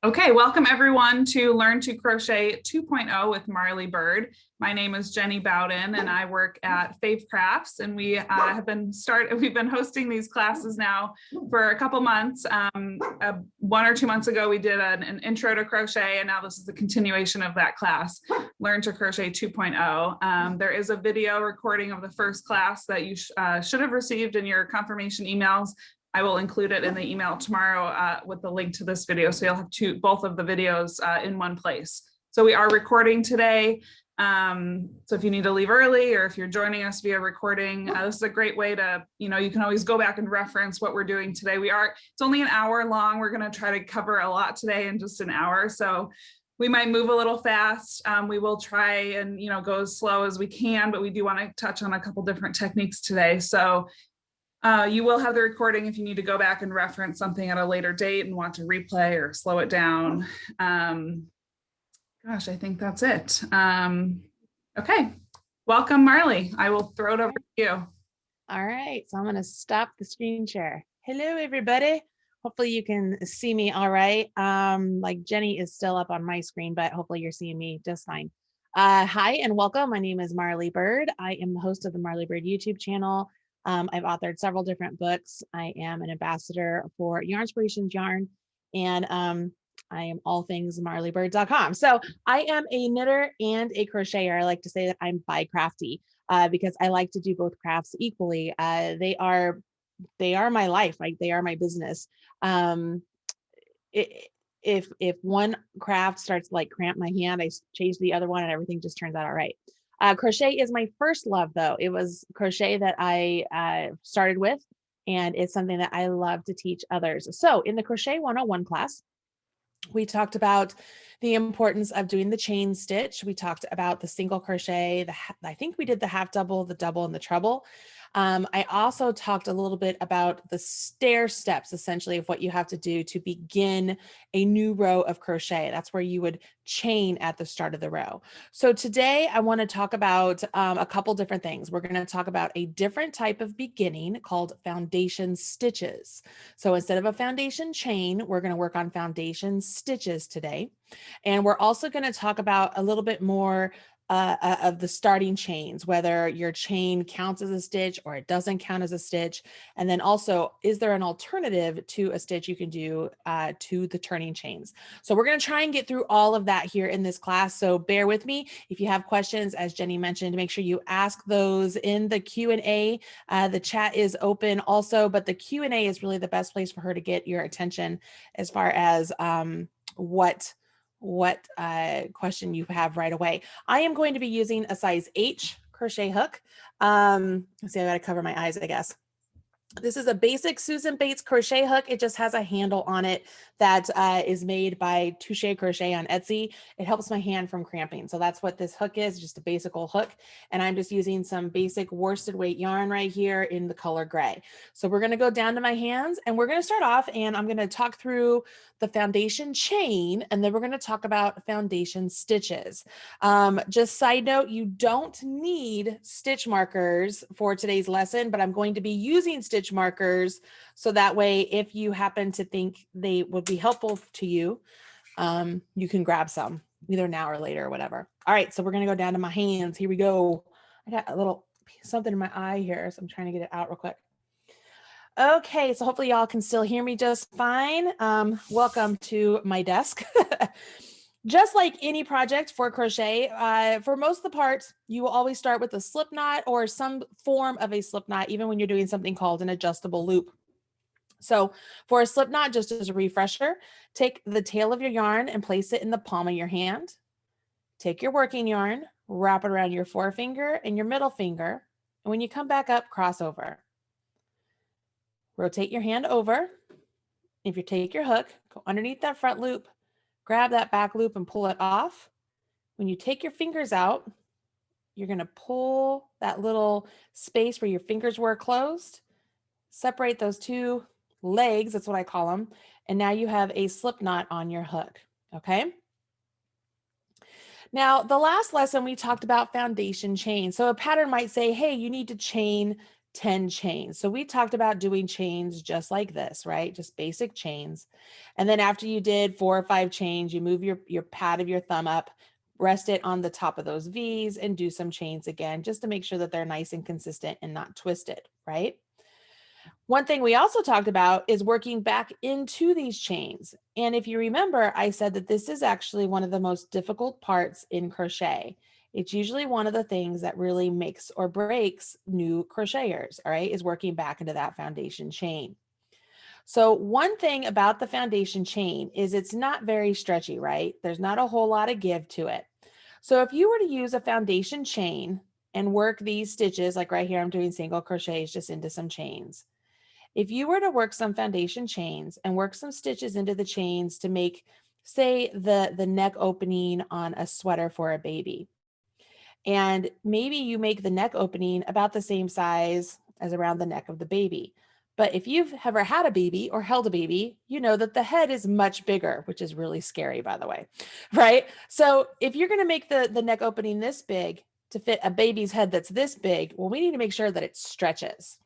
Okay, welcome everyone to Learn to Crochet 2.0 with Marley Bird. My name is Jenny Bowden and I work at Fave Crafts, and we've been hosting these classes now for a couple months. 1 or 2 months ago we did an intro to crochet, and now this is the continuation of that class, Learn to Crochet 2.0. There is a video recording of the first class that you should have received in your confirmation emails. I will include it in the email tomorrow with the link to this video, so you'll have both of the videos in one place. So we are recording today. So if you need to leave early, or if you're joining us via recording, this is a great way to, you can always go back and reference what we're doing today. It's only an hour long. We're going to try to cover a lot today in just an hour. So we might move a little fast. We will try and, go as slow as we can, but we do want to touch on a couple different techniques today. So you will have the recording if you need to go back and reference something at a later date and want to replay or slow it down. Gosh, I think that's it. Okay, welcome Marley. I will throw it over to you. All right, so I'm going to stop the screen share. Hello, everybody. Hopefully you can see me all right. Like Jenny is still up on my screen, but hopefully you're seeing me just fine. Hi and welcome. My name is Marley Bird. I am the host of the Marley Bird YouTube channel. I've authored several different books. I am an ambassador for Yarnspirations Yarn, and I am all things marleybird.com. So I am a knitter and a crocheter. I like to say that I'm bi-crafty because I like to do both crafts equally. They are my life, like they are my business. If one craft starts to like cramp my hand, I change the other one and everything just turns out all right. Crochet is my first love, though. It was crochet that I started with, and it's something that I love to teach others. So in the Crochet 101 class, we talked about the importance of doing the chain stitch. We talked about the single crochet. I think we did the half double, the double, and the treble. I also talked a little bit about the stair steps, essentially, of what you have to do to begin a new row of crochet. That's where you would chain at the start of the row. So today I want to talk about a couple different things. We're going to talk about a different type of beginning called foundation stitches. So instead of a foundation chain, we're going to work on foundation stitches today. And we're also going to talk about a little bit more of the starting chains, whether your chain counts as a stitch or it doesn't count as a stitch. And then also, is there an alternative to a stitch you can do to the turning chains? So we're going to try and get through all of that here in this class. So bear with me. If you have questions, as Jenny mentioned, make sure you ask those in the Q&A. The chat is open also, but the Q&A is really the best place for her to get your attention as far as what question you have right away. I am going to be using a size H crochet hook. Let's see, I got to cover my eyes, I guess. This is a basic Susan Bates crochet hook. It just has a handle on it that is made by Touche Crochet on Etsy. It helps my hand from cramping. So that's what this hook is, just a basic old hook. And I'm just using some basic worsted weight yarn right here in the color gray. So we're going to go down to my hands and we're going to start off, and I'm going to talk through the foundation chain, and then we're going to talk about foundation stitches. Just side note, you don't need stitch markers for today's lesson, but I'm going to be using stitch markers so that way if you happen to think they would be helpful to you, you can grab some either now or later or whatever. All right, so we're going to go down to my hands. Here we go. I got a little something in my eye here, so I'm trying to get it out real quick. Okay, so hopefully y'all can still hear me just fine. Welcome to my desk. Just like any project for crochet, for most of the parts, you will always start with a slip knot or some form of a slip knot, even when you're doing something called an adjustable loop. So for a slip knot, just as a refresher, take the tail of your yarn and place it in the palm of your hand. Take your working yarn, wrap it around your forefinger and your middle finger. And when you come back up, cross over. Rotate your hand over. If you take your hook, go underneath that front loop, grab that back loop and pull it off. When you take your fingers out, you're going to pull that little space where your fingers were closed, separate those two legs, that's what I call them, and now you have a slip knot on your hook, okay? Now, the last lesson we talked about foundation chain. So a pattern might say, hey, you need to chain 10 chains. So we talked about doing chains just like this, right? Just basic chains. And then after you did 4 or 5 chains, you move your pad of your thumb up, rest it on the top of those V's and do some chains again, just to make sure that they're nice and consistent and not twisted, right? One thing we also talked about is working back into these chains. And if you remember, I said that this is actually one of the most difficult parts in crochet. It's usually one of the things that really makes or breaks new crocheters, all right, is working back into that foundation chain. So one thing about the foundation chain is it's not very stretchy, right? There's not a whole lot of give to it. So if you were to use a foundation chain and work these stitches, like right here, I'm doing single crochets just into some chains. If you were to work some foundation chains and work some stitches into the chains to make, say, the neck opening on a sweater for a baby, and maybe you make the neck opening about the same size as around the neck of the baby. But if you've ever had a baby or held a baby, you know that the head is much bigger, which is really scary, by the way, right? So if you're going to make the neck opening this big to fit a baby's head that's this big, well, we need to make sure that it stretches.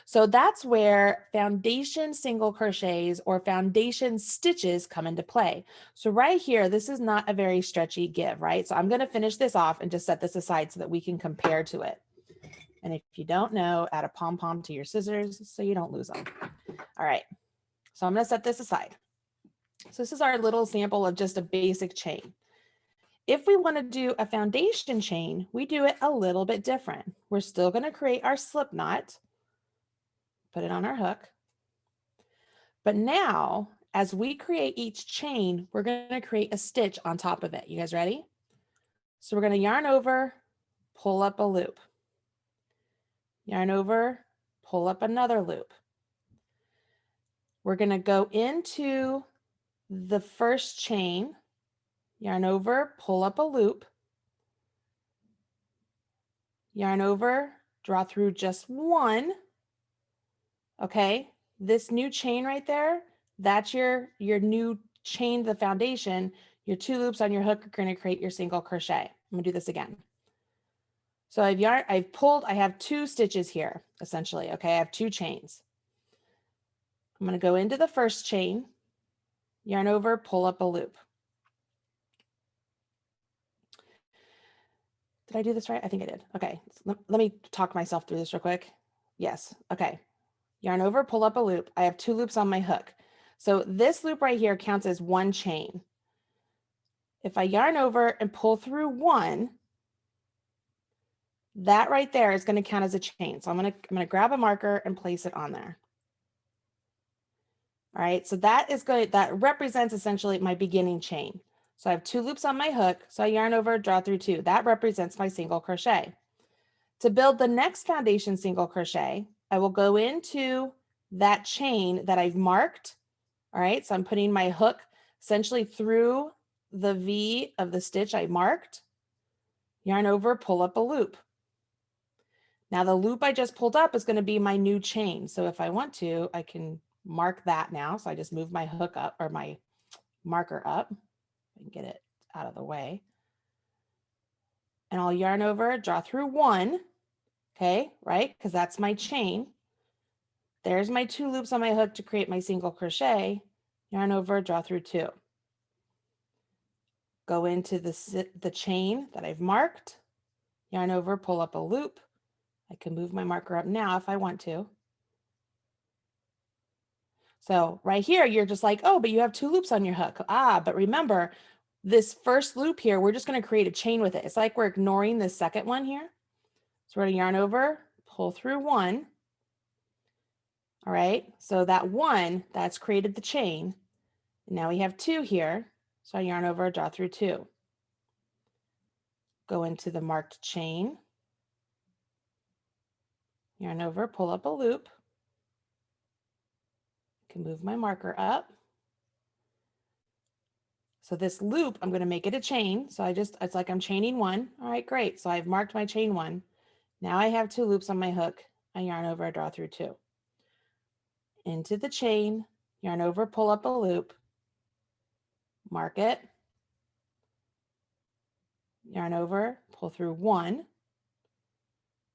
So that's where foundation single crochets or foundation stitches come into play. So right here, this is not a very stretchy give, right? So I'm going to finish this off and just set this aside so that we can compare to it. And if you don't know, add a pom-pom to your scissors so you don't lose them. All right, so I'm going to set this aside. So this is our little sample of just a basic chain. If we want to do a foundation chain, we do it a little bit different. We're still going to create our slip knot, put it on our hook. But now, as we create each chain, we're going to create a stitch on top of it. You guys ready? So we're going to yarn over, pull up a loop. Yarn over, pull up another loop. We're going to go into the first chain, yarn over, pull up a loop, yarn over, draw through just one. Okay, this new chain right there, that's your new chain, the foundation. Your 2 loops on your hook are going to create your single crochet. I'm going to do this again. So I've pulled, I have 2 stitches here, essentially. Okay, I have 2 chains. I'm going to go into the first chain, yarn over, pull up a loop. Did I do this right? I think I did. Okay, let me talk myself through this real quick. Yes, okay. Yarn over, pull up a loop. I have 2 loops on my hook. So this loop right here counts as 1 chain. If I yarn over and pull through 1, that right there is going to count as a chain. So I'm going to grab a marker and place it on there. All right, so that is good. That represents essentially my beginning chain. So I have 2 loops on my hook. So I yarn over, draw through 2. That represents my single crochet. To build the next foundation single crochet, I will go into that chain that I've marked. All right, so I'm putting my hook essentially through the V of the stitch I marked, yarn over, pull up a loop. Now the loop I just pulled up is going to be my new chain. So if I want to, I can mark that now. So I just move my hook up or my marker up and get it out of the way. And I'll yarn over, draw through 1. Okay, right? Because that's my chain. There's my 2 loops on my hook to create my single crochet. Yarn over, draw through 2. Go into the chain that I've marked, yarn over, pull up a loop. I can move my marker up now if I want to. So right here, you're just like, oh, but you have 2 loops on your hook. Ah, but remember, this first loop here, we're just going to create a chain with it. It's like we're ignoring the second one here. So we're going to yarn over, pull through 1. All right, so that 1, that's created the chain. Now we have 2 here. So I yarn over, draw through 2. Go into the marked chain. Yarn over, pull up a loop. Can move my marker up. So this loop, I'm going to make it a chain. So it's like I'm chaining 1. All right, great. So I've marked my chain 1. Now I have 2 loops on my hook. I yarn over, draw through 2. Into the chain, yarn over, pull up a loop, mark it, yarn over, pull through 1,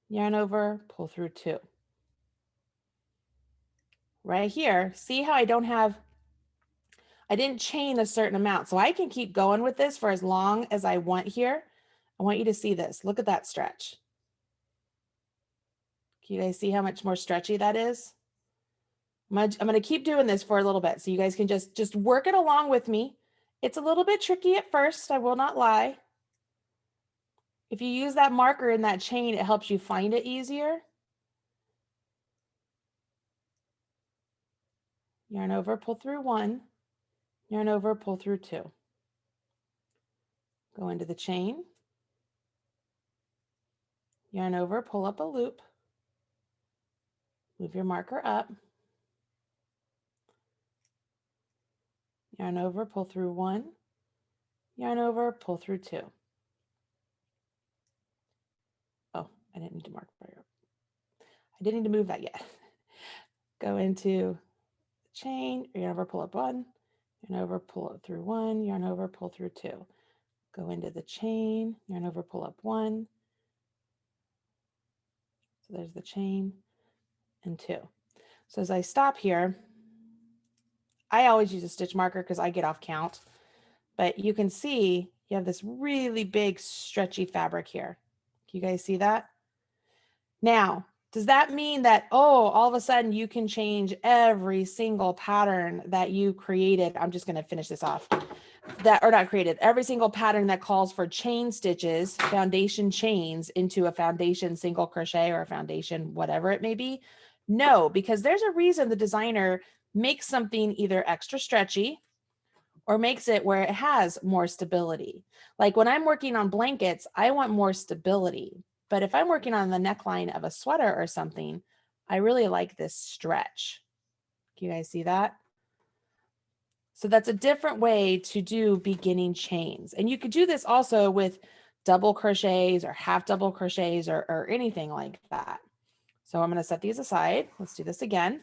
yarn over, pull through 2. right here, see how I didn't chain a certain amount. So I can keep going with this for as long as I want here. I want you to see this. Look at that stretch. Can you guys see how much more stretchy that is? I'm going to keep doing this for a little bit so you guys can just work it along with me. It's a little bit tricky at first, I will not lie. If you use that marker in that chain, it helps you find it easier. Yarn over, pull through 1, yarn over, pull through 2. Go into the chain, yarn over, pull up a loop, move your marker up, yarn over, pull through 1, yarn over, pull through 2. Oh, I didn't need to mark fire. I didn't need to move that yet. Go into the chain, yarn over, pull up 1, yarn over, pull up through 1, yarn over, pull through 2. Go into the chain, yarn over, pull up 1. So there's the chain and 2. So as I stop here, I always use a stitch marker because I get off count, but you can see you have this really big stretchy fabric here. Can you guys see that? Now, does that mean that, oh, all of a sudden you can change every single pattern that you created? I'm just going to finish this off. That, or not created, every single pattern that calls for chain stitches, foundation chains into a foundation single crochet or a foundation, whatever it may be? No, because there's a reason the designer makes something either extra stretchy or makes it where it has more stability. Like when I'm working on blankets, I want more stability. But if I'm working on the neckline of a sweater or something, I really like this stretch. Can you guys see that? So that's a different way to do beginning chains. And you could do this also with double crochets or half double crochets or anything like that. So I'm going to set these aside. Let's do this again.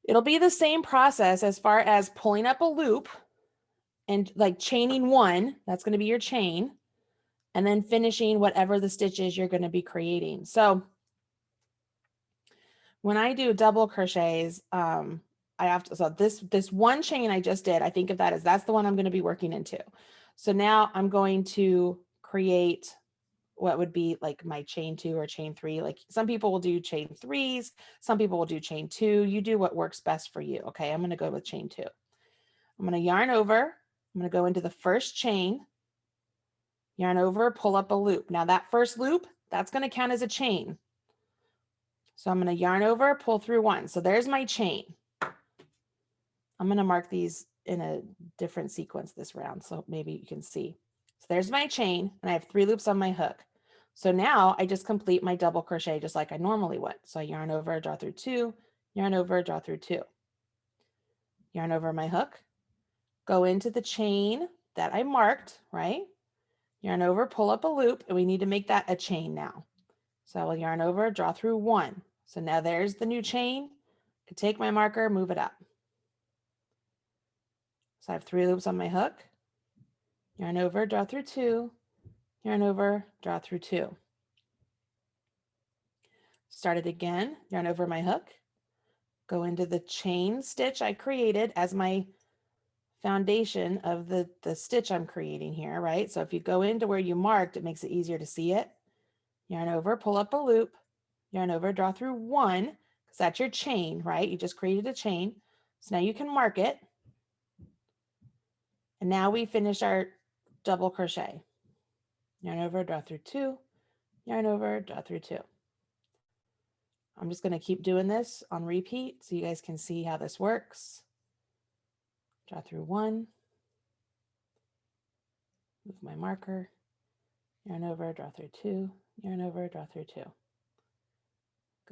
It'll be the same process as far as pulling up a loop and like chaining 1, that's going to be your chain, and then finishing whatever the stitches you're going to be creating. So when I do double crochets, I have to, so this one chain I just did, I think of that as that's the one I'm going to be working into. So now I'm going to create what would be like my chain 2 or chain 3. Like some people will do chain 3s, some people will do chain 2. You do what works best for you. Okay, I'm going to go with chain 2. I'm going to yarn over. I'm going to go into the first chain, yarn over, pull up a loop. Now that first loop, that's going to count as a chain. So I'm going to yarn over, pull through 1. So there's my chain. I'm going to mark these in a different sequence this round, so maybe you can see. So there's my chain, and I have 3 loops on my hook. So now I just complete my double crochet just like I normally would. So I yarn over, draw through 2, yarn over, draw through 2. Yarn over my hook, go into the chain that I marked, right? Yarn over, pull up a loop, and we need to make that a chain now. So I will yarn over, draw through 1. So now there's the new chain. I could take my marker, move it up. So I have 3 loops on my hook. Yarn over, draw through 2, yarn over, draw through 2. Start it again, yarn over my hook, go into the chain stitch I created as my foundation of the stitch I'm creating here, right? So if you go into where you marked, it makes it easier to see it. Yarn over, pull up a loop, yarn over, draw through 1, because that's your chain, right? You just created a chain. So now you can mark it. And now we finish our double crochet. Yarn over, draw through 2, yarn over, draw through 2. I'm just going to keep doing this on repeat so you guys can see how this works. Draw through 1, move my marker, yarn over, draw through 2, yarn over, draw through 2.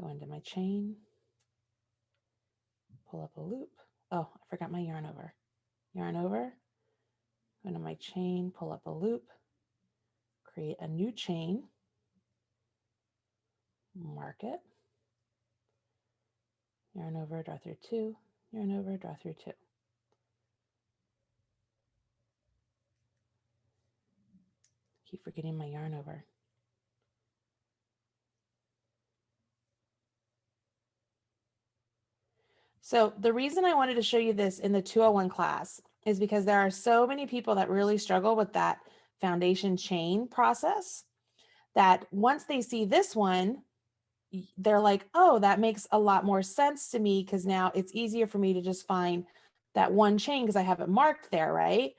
Go into my chain, pull up a loop. Oh, I forgot my yarn over. Yarn over, go into my chain, pull up a loop, create a new chain, mark it, yarn over, draw through 2, yarn over, draw through 2. Keep forgetting my yarn over. So the reason I wanted to show you this in the 201 class is because there are so many people that really struggle with that foundation chain process that once they see this one, they're like, oh, that makes a lot more sense to me because now it's easier for me to just find that one chain because I have it marked there, right?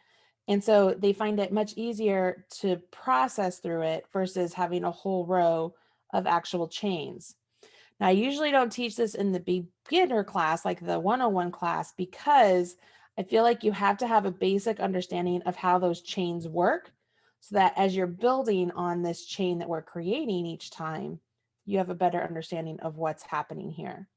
And so they find it much easier to process through it versus having a whole row of actual chains. Now, I usually don't teach this in the beginner class, like the 101 class, because I feel like you have to have a basic understanding of how those chains work so that as you're building on this chain that we're creating each time, you have a better understanding of what's happening here.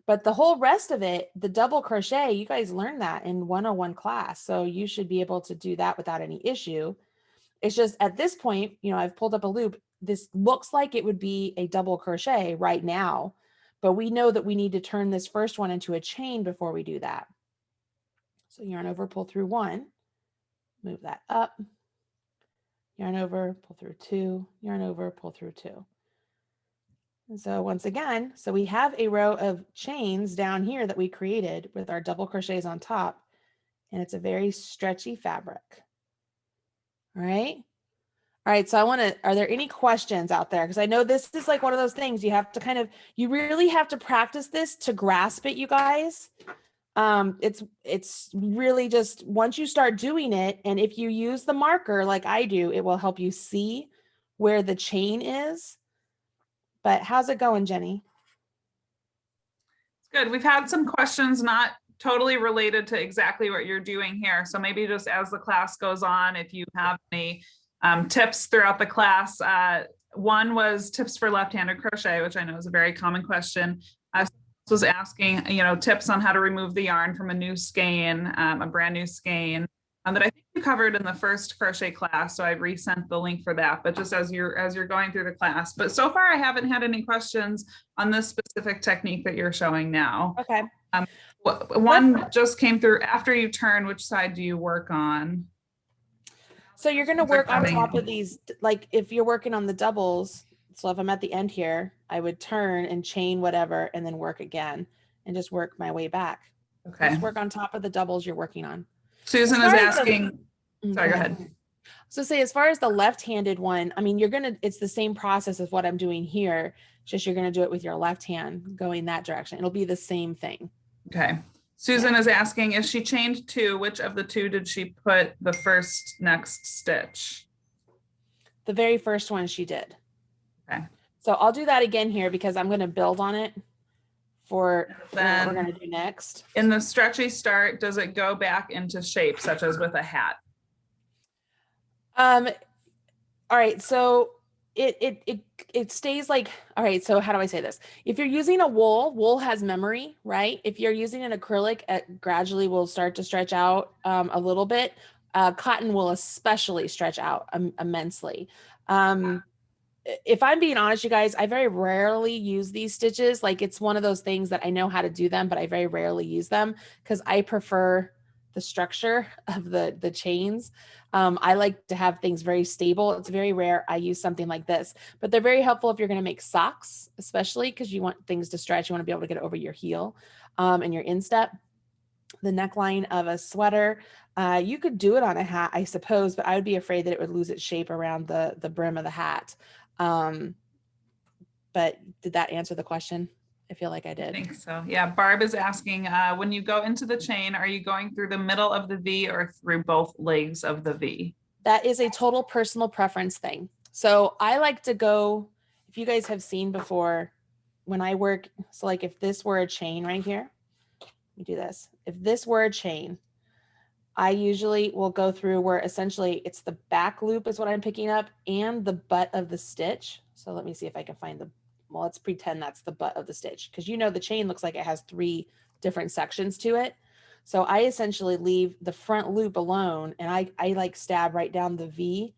But the whole rest of it, the double crochet, you guys learned that in 101 class. So you should be able to do that without any issue. It's just at this point, I've pulled up a loop. This looks like it would be a double crochet right now, but we know that we need to turn this first one into a chain before we do that. So yarn over, pull through one, move that up, yarn over, pull through two, yarn over, pull through two. And so once again, so we have a row of chains down here that we created with our double crochets on top, and it's a very stretchy fabric. All right. All right, so are there any questions out there? Because I know this is like one of those things you have to you really have to practice this to grasp it, you guys. It's really just once you start doing it, and if you use the marker like I do, it will help you see where the chain is. But how's it going, Jenny? It's good. We've had some questions not totally related to exactly what you're doing here. So maybe just as the class goes on, if you have any tips throughout the class. One was tips for left-handed crochet, which I know is a very common question. Was asking, tips on how to remove the yarn from a new skein, a brand new skein that I think you covered in the first crochet class. So I resent the link for that, but just as you're going through the class. But so far I haven't had any questions on this specific technique that you're showing now. Okay. One just came through after you turn, which side do you work on? So you're going to work on top of these, like if you're working on the doubles. So if I'm at the end here, I would turn and chain whatever and then work again and just work my way back. Okay. Just work on top of the doubles you're working on. Susan is asking, sorry, go ahead. So say, as far as the left-handed one, I mean, it's the same process as what I'm doing here, just you're going to do it with your left hand going that direction. It'll be the same thing. Okay. Susan is asking, if she chained two, which of the two did she put the first next stitch? The very first one she did. Okay. So I'll do that again here because I'm going to build on it for what we're going to do next. In the stretchy start, does it go back into shape, such as with a hat? All right. So it stays like, all right. So how do I say this? If you're using a wool has memory, right? If you're using an acrylic, it gradually will start to stretch out a little bit. Cotton will especially stretch out immensely. If I'm being honest, you guys, I very rarely use these stitches. Like it's one of those things that I know how to do them, but I very rarely use them because I prefer the structure of the chains. I like to have things very stable. It's very rare I use something like this, but they're very helpful if you're going to make socks, especially because you want things to stretch. You want to be able to get it over your heel and your instep. The neckline of a sweater. You could do it on a hat, I suppose, but I would be afraid that it would lose its shape around the brim of the hat. But did that answer the question? I feel like I did. I think so. Yeah. Barb is asking, when you go into the chain, are you going through the middle of the V or through both legs of the V? That is a total personal preference thing. So I like to go, if you guys have seen before, when I work, so like if this were a chain right here, let me do this. If this were a chain, I usually will go through where essentially it's the back loop is what I'm picking up and the butt of the stitch. So let me see if I can find well, let's pretend that's the butt of the stitch because the chain looks like it has 3 different sections to it. So I essentially leave the front loop alone and I like stab right down the V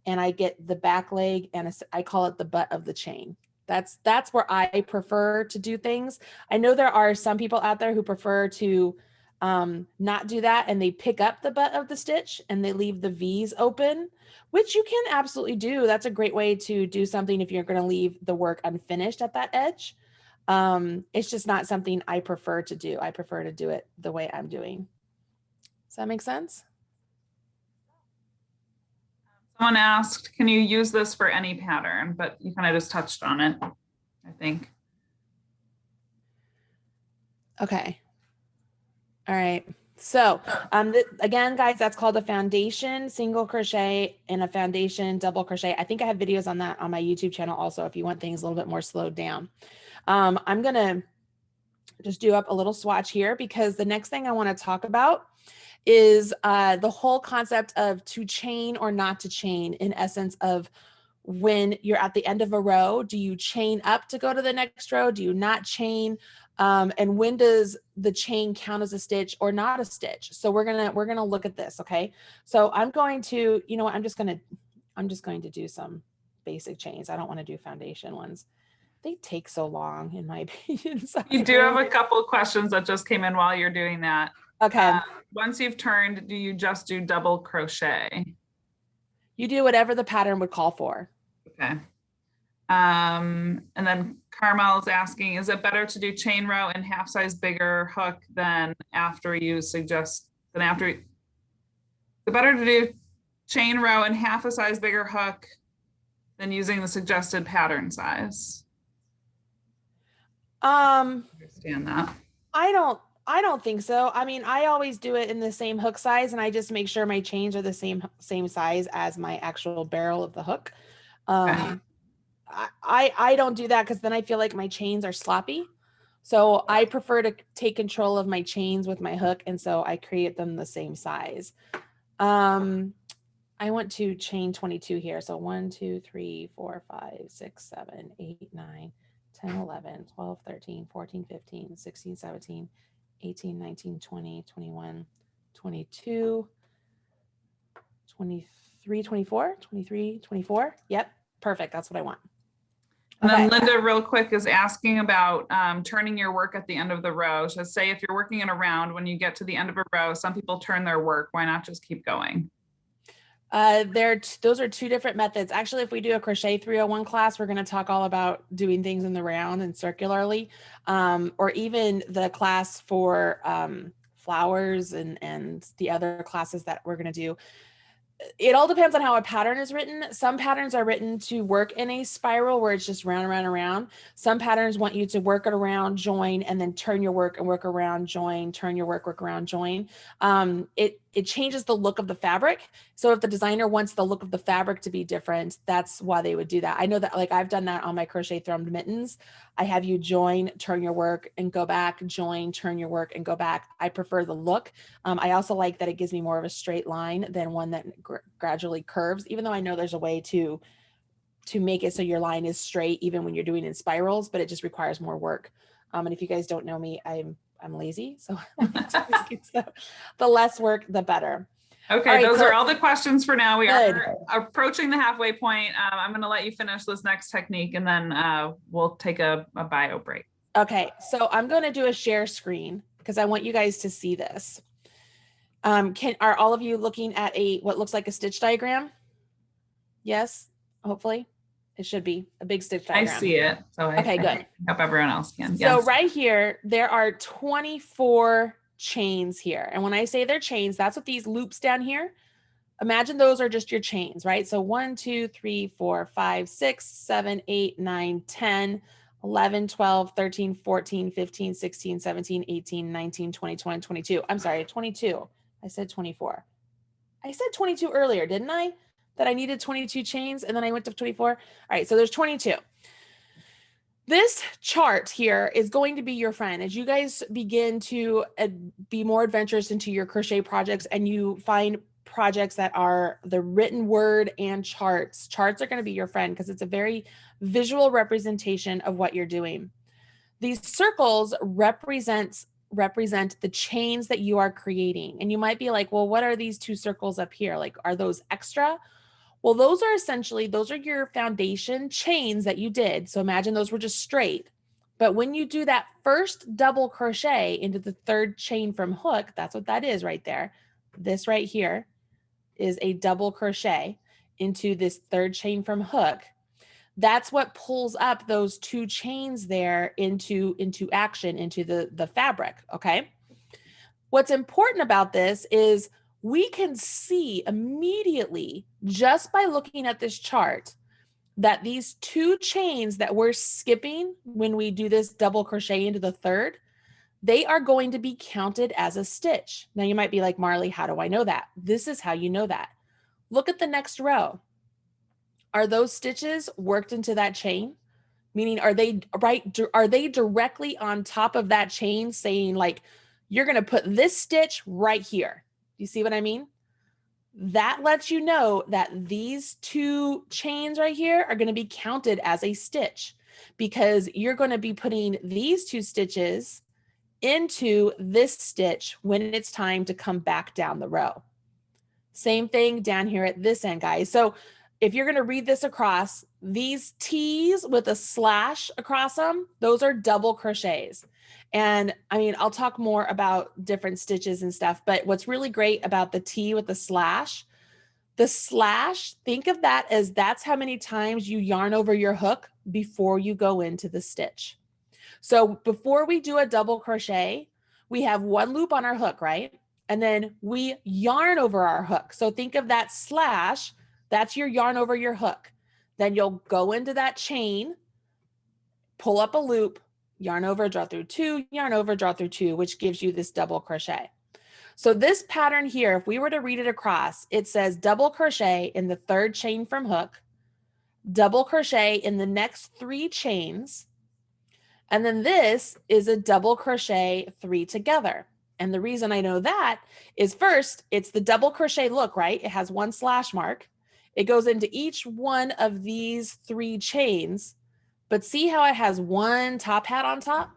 and I get the back leg and I call it the butt of the chain. That's where I prefer to do things. I know there are some people out there who prefer to not do that and they pick up the butt of the stitch and they leave the V's open, which you can absolutely do. That's a great way to do something if you're going to leave the work unfinished at that edge. It's just not something I prefer to do. I prefer to do it the way I'm doing. Does that make sense? Someone asked, can you use this for any pattern? But you kind of just touched on it, I think. Okay. All right. So again, guys, that's called a foundation single crochet and a foundation double crochet. I think I have videos on that on my YouTube channel also, if you want things a little bit more slowed down. I'm going to just do up a little swatch here because the next thing I want to talk about is the whole concept of to chain or not to chain, in essence of when you're at the end of a row, do you chain up to go to the next row? Do you not chain? And when does the chain count as a stitch or not a stitch? So we're gonna look at this, okay? So I'm going to, you know what, I'm just going to do some basic chains. I don't want to do foundation ones. They take so long, in my opinion. So You do have a couple of questions that just came in while you're doing that. Okay. Once you've turned, do you just do double crochet? You do whatever the pattern would call for. Okay. And then Carmel's asking, is it better to do chain row and half size bigger hook than after you suggest, than after, is it better to do chain row and half a size bigger hook than using the suggested pattern size? Understand that. I don't think so. I mean, I always do it in the same hook size, and I just make sure my chains are the same size as my actual barrel of the hook. Okay. I don't do that because then I feel like my chains are sloppy. So I prefer to take control of my chains with my hook, and so I create them the same size. I want to chain 22 here. So 1, 2, 3, 4, 5, 6, 7, 8, 9, 10, 11, 12, 13, 14, 15, 16, 17, 18, 19, 20, 21, 22, 23, 24, 23, 24. Yep. Perfect. That's what I want. And then Linda real quick is asking about turning your work at the end of the row. So say if you're working in a round, when you get to the end of a row, some people turn their work. Why not just keep going? Those are two different methods. Actually, if we do a crochet 301 class, we're going to talk all about doing things in the round and circularly, or even the class for flowers and the other classes that we're going to do. It all depends on how a pattern is written. Some patterns are written to work in a spiral where it's just round, around, around. Some patterns want you to work it around, join, and then turn your work and work around, join, turn your work around, join. It changes the look of the fabric. So if the designer wants the look of the fabric to be different, that's why they would do that. I know that, like, I've done that on my crochet thrummed mittens. I have you join, turn your work and go back, join, turn your work and go back. I prefer the look. I also like that it gives me more of a straight line than one that gradually curves, even though I know there's a way to make it so your line is straight even when you're doing in spirals, but it just requires more work. And if you guys don't know me, I'm lazy. So the less work, the better. Okay, right, those are all the questions for now. We are approaching the halfway point. I'm going to let you finish this next technique, and then we'll take a bio break. Okay, so I'm going to do a share screen because I want you guys to see this. Are all of you looking at what looks like a stitch diagram? Yes, hopefully. It should be a big stitch diagram. I see it. So okay, good. I hope everyone else can. So right here, there are 24 chains here. And when I say they're chains, that's what these loops down here. Imagine those are just your chains, right? So 1, 2, 3, 4, 5, 6, 7, 8, 9, 10, 11, 12, 13, 14, 15, 16, 17, 18, 19, 20, 21, 22. I'm sorry, 22. I said 24. I said 22 earlier, didn't I? That I needed 22 chains and then I went to 24. All right, so there's 22. This chart here is going to be your friend as you guys begin to be more adventurous into your crochet projects and you find projects that are the written word and charts. Charts are going to be your friend because it's a very visual representation of what you're doing. These circles represent the chains that you are creating. And you might be like, well, what are these two circles up here? Like, are those extra? Well, those are your foundation chains that you did. So imagine those were just straight. But when you do that first double crochet into the third chain from hook, that's what that is right there. This right here is a double crochet into this third chain from hook. That's what pulls up those 2 chains there into action, into the fabric, okay? What's important about this is we can see immediately, just by looking at this chart, that these 2 chains that we're skipping when we do this double crochet into the third, they are going to be counted as a stitch. Now you might be like, Marley, how do I know that? This is how you know that. Look at the next row. Are those stitches worked into that chain? Meaning, are they directly on top of that chain saying like, you're going to put this stitch right here? You see what I mean? That lets you know that these 2 chains right here are going to be counted as a stitch, because you're going to be putting these 2 stitches into this stitch when it's time to come back down the row. Same thing down here at this end, guys. So if you're going to read this across, these T's with a slash across them, those are double crochets. And I mean, I'll talk more about different stitches and stuff, but what's really great about the T with the slash, think of that as that's how many times you yarn over your hook before you go into the stitch. So before we do a double crochet, we have 1 loop on our hook, right? And then we yarn over our hook. So think of that slash, that's your yarn over your hook. Then you'll go into that chain, pull up a loop, yarn over, draw through 2, yarn over, draw through 2, which gives you this double crochet. So this pattern here, if we were to read it across, it says double crochet in the 3rd chain from hook, double crochet in the next 3 chains, and then this is a double crochet 3 together. And the reason I know that is, first, it's the double crochet look, right? It has 1 slash mark. It goes into each one of these 3 chains, but see how it has 1 top hat on top?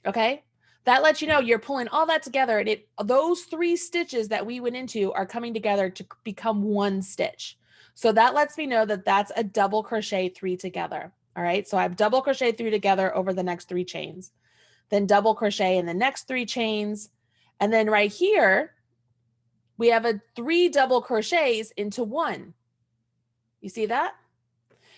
Okay. That lets you know you're pulling all that together, and those 3 stitches that we went into are coming together to become 1 stitch. So that lets me know that that's a double crochet 3 together. All right. So I've double crochet 3 together over the next 3 chains, then double crochet in the next 3 chains. And then right here, we have a 3 double crochets into 1. You see that?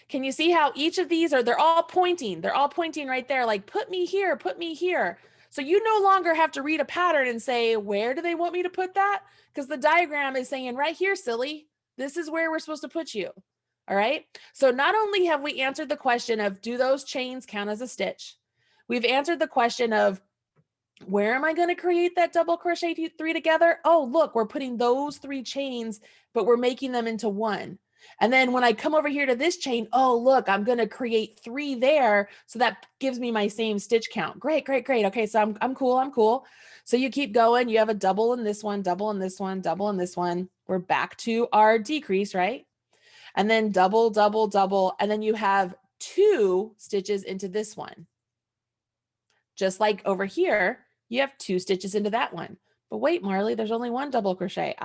Can you see how each of these they're all pointing right there, like, put me here, put me here. So you no longer have to read a pattern and say, where do they want me to put that? Because the diagram is saying right here, silly, this is where we're supposed to put you. All right. So not only have we answered the question of, do those chains count as a stitch? We've answered the question of, where am I going to create that double crochet 3 together? Oh, look, we're putting those 3 chains, but we're making them into 1. And then when I come over here to this chain, oh, look, I'm going to create 3 there. So that gives me my same stitch count. Great, great, great. Okay. So I'm cool. So you keep going. You have a double in this one, double in this one, double in this one. We're back to our decrease, right? And then double, double, double. And then you have 2 stitches into this one. Just like over here, you have 2 stitches into that one. But wait, Marley, there's only 1 double crochet.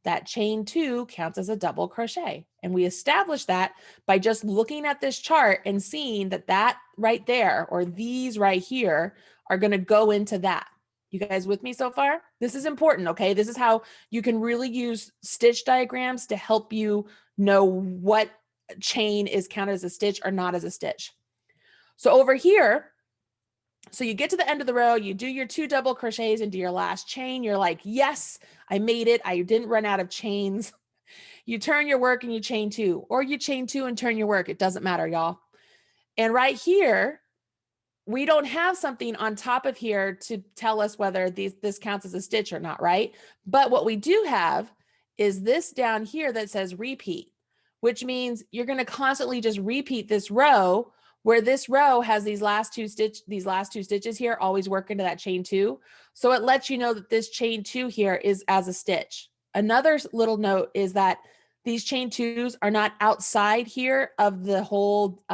That chain 2 counts as a double crochet. And we established that by just looking at this chart and seeing that right there, or these right here, are going to go into that. You guys with me so far? This is important, okay? This is how you can really use stitch diagrams to help you know what chain is counted as a stitch or not as a stitch. So over here, so you get to the end of the row, you do your 2 double crochets into your last chain. You're like, yes, I made it. I didn't run out of chains. You turn your work and you chain 2, or you chain 2 and turn your work. It doesn't matter, y'all. And right here, we don't have something on top of here to tell us whether this counts as a stitch or not, right? But what we do have is this down here that says repeat, which means you're going to constantly just repeat this row, where this row has these last two stitches here always work into that chain 2. So it lets you know that this chain 2 here is as a stitch. Another little note is that these chain 2s are not outside here of the whole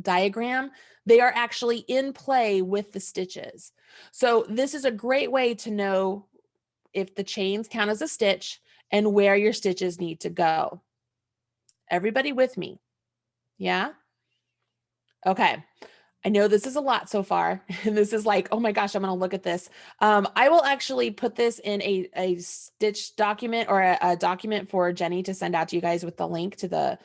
diagram. They are actually in play with the stitches. So this is a great way to know if the chains count as a stitch and where your stitches need to go. Everybody with me? Yeah? Okay. I know this is a lot so far, and this is like, oh my gosh, I'm going to look at this. I will actually put this in a stitch document, or a document for Jenny to send out to you guys with the link to the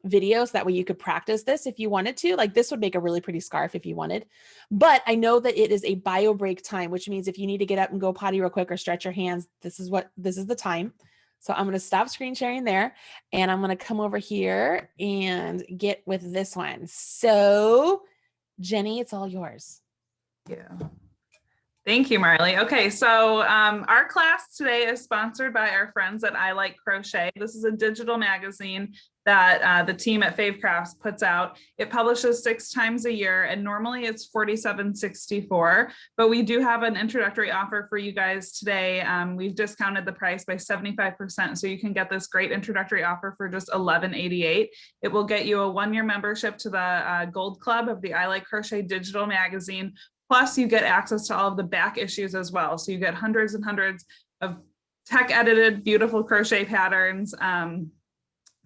video so that way you could practice this if you wanted to. Like this would make a really pretty scarf if you wanted. But I know that it is a bio break time, which means if you need to get up and go potty real quick or stretch your hands, this is the time. So I'm going to stop screen sharing there and I'm going to come over here and get with this one. So Jenny, it's all yours. Yeah. Thank you, Marley. Okay, so our class today is sponsored by our friends at I Like Crochet. This is a digital magazine that the team at Fave Crafts puts out. It publishes 6 times a year, and normally it's $47.64, but we do have an introductory offer for you guys today. We've discounted the price by 75%, so you can get this great introductory offer for just $11.88. It will get you a 1-year membership to the Gold Club of the I Like Crochet digital magazine. Plus, you get access to all of the back issues as well. So you get hundreds and hundreds of tech edited, beautiful crochet patterns,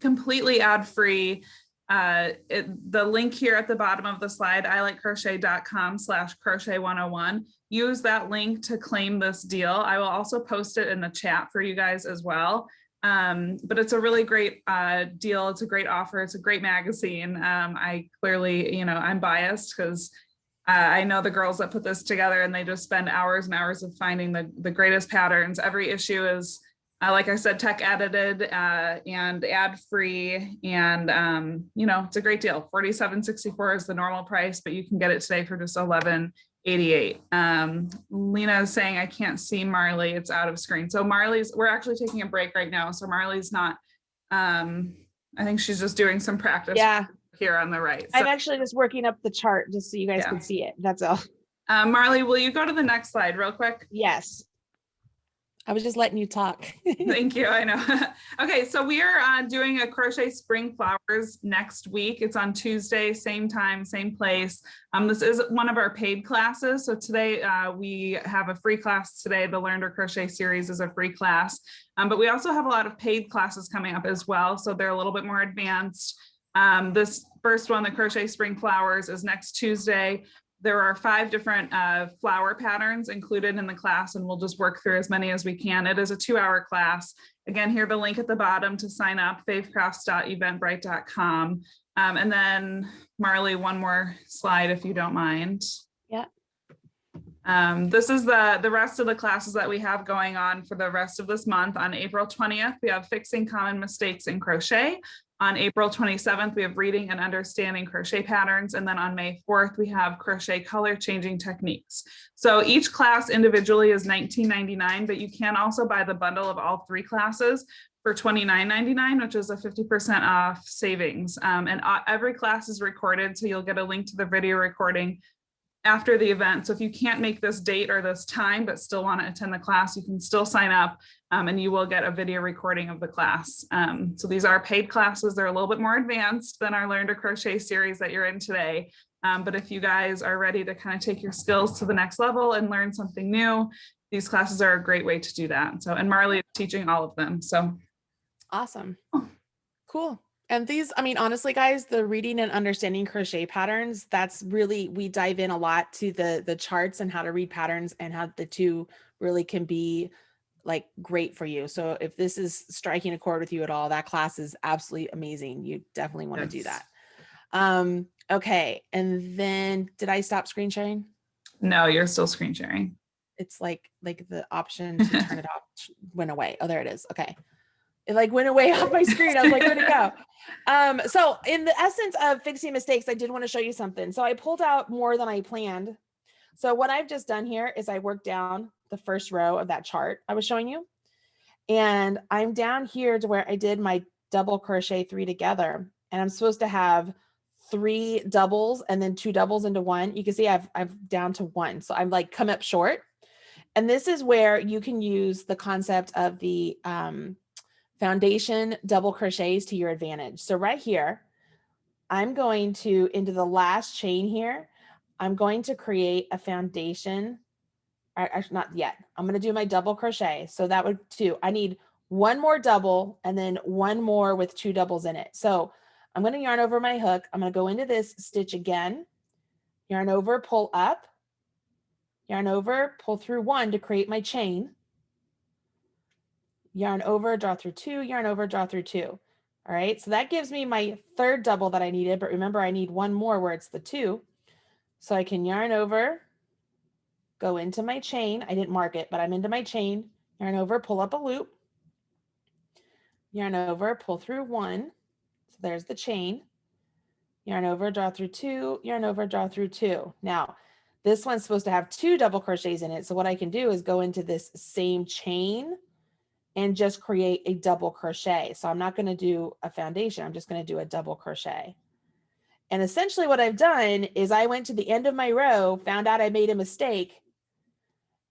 completely ad free. The link here at the bottom of the slide, ilikecrochet.com/crochet101. Use that link to claim this deal. I will also post it in the chat for you guys as well. But it's a really great deal. It's a great offer. It's a great magazine. I clearly, I'm biased because I know the girls that put this together and they just spend hours and hours of finding the greatest patterns. Every issue is, like I said, tech edited and ad free. And, it's a great deal. $47.64 is the normal price, but you can get it today for just $11.88. Lena is saying, I can't see Marley. It's out of screen. So we're actually taking a break right now. So Marley's not, I think she's just doing some practice. Yeah. Here on the right. I'm actually just working up the chart just so you guys can see it. That's all. Marley, will you go to the next slide real quick? Yes. I was just letting you talk. Thank you. I know. Okay, so we are doing a crochet spring flowers next week. It's on Tuesday, same time, same place. This is one of our paid classes. So today we have a free class today. The Learn to Crochet series is a free class, but we also have a lot of paid classes coming up as well. So they're a little bit more advanced. This first one, the Crochet Spring Flowers, is next Tuesday. There are 5 different flower patterns included in the class, and we'll just work through as many as we can. It is a 2-hour class. Again, here the link at the bottom to sign up, favecrafts.eventbrite.com. And then Marley, one more slide if you don't mind. Yeah. This is the rest of the classes that we have going on for the rest of this month. On April 20th, we have Fixing Common Mistakes in Crochet. On April 27th, we have Reading and Understanding Crochet Patterns. And then on May 4th, we have Crochet Color Changing Techniques. So each class individually is $19.99, but you can also buy the bundle of all 3 classes for $29.99, which is a 50% off savings. And every class is recorded, so you'll get a link to the video recording after the event. So if you can't make this date or this time, but still want to attend the class, you can still sign up and you will get a video recording of the class. So these are paid classes. They're a little bit more advanced than our Learn to Crochet series that you're in today. But if you guys are ready to kind of take your skills to the next level and learn something new, these classes are a great way to do that. So, and Marley is teaching all of them. So awesome. Cool. And these, honestly, guys, the Reading and Understanding Crochet Patterns, that's really, we dive in a lot to the charts and how to read patterns and how the two really can be like great for you. So if this is striking a chord with you at all, that class is absolutely amazing. You definitely want to do that. Okay. And then did I stop screen sharing? No, you're still screen sharing. It's like the option to turn it off went away. Oh, there it is. Okay. It like went away off my screen. I was like, where'd it go? So in the essence of fixing mistakes, I did want to show you something. So I pulled out more than I planned. So what I've just done here is I worked down the first row of that chart I was showing you. And I'm down here to where I did my double crochet 3 together. And I'm supposed to have 3 doubles and then 2 doubles into 1. You can see I've down to 1. So I'm like come up short. And this is where you can use the concept of the foundation double crochets to your advantage. So right here, I'm going to, into the last chain here, I'm going to create a foundation. Not yet. I'm going to do my double crochet. So that would 2. I need 1 more double and then 1 more with 2 doubles in it. So I'm going to yarn over my hook. I'm going to go into this stitch again, yarn over, pull up, yarn over, pull through 1 to create my chain. Yarn over, draw through 2, yarn over, draw through 2. All All right, so that gives me my third double that I needed, but remember I need one more where it's the 2. So I can yarn over, go into my chain. I didn't mark it, but I'm into my chain, yarn over, pull up a loop, yarn over, pull through 1. So there's the chain. Yarn over, draw through 2, yarn over, draw through 2. Now, this one's supposed to have 2 double crochets in it. So what I can do is go into this same chain and just create a double crochet. So I'm not going to do a foundation. I'm just going to do a double crochet. And essentially what I've done is I went to the end of my row, found out I made a mistake,